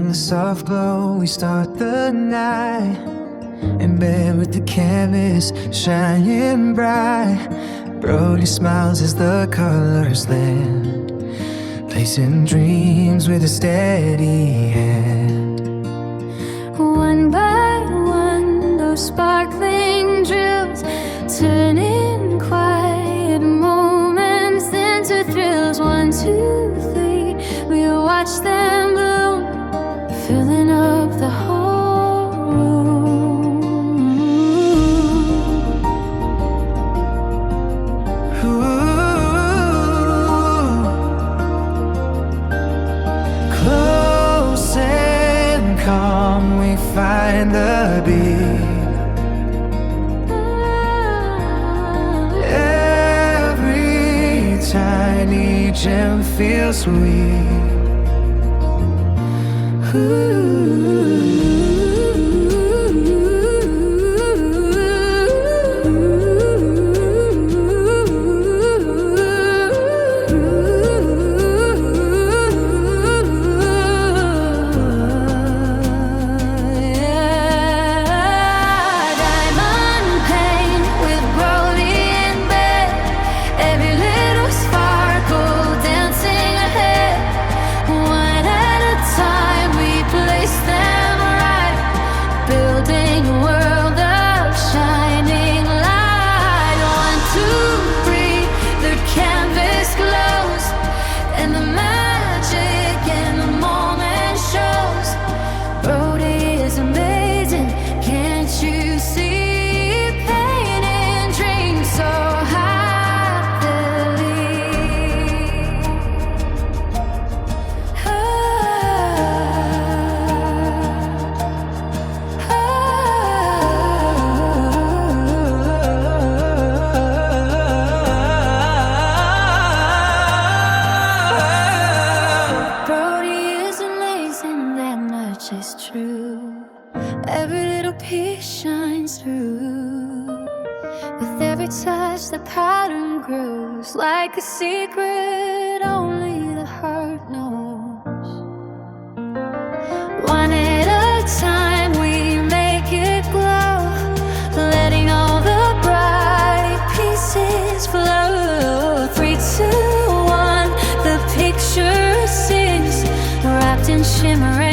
In the soft glow, we start the night. In bed with the canvas shining bright. Brody smiles as the colors land, placing dreams with a steady hand. One by one, those sparkling drills turn in quiet moments into thrills. 1, 2, 3, we watch them bloom, filling up the whole room. Ooh. Close and calm, we find the beat. Every tiny gem feels sweet. Is true. Every little piece shines through. With every touch, the pattern grows like a secret only the heart knows. One at a time, we make it glow, letting all the bright pieces flow. 3, 2, 1, the picture sings, wrapped in shimmering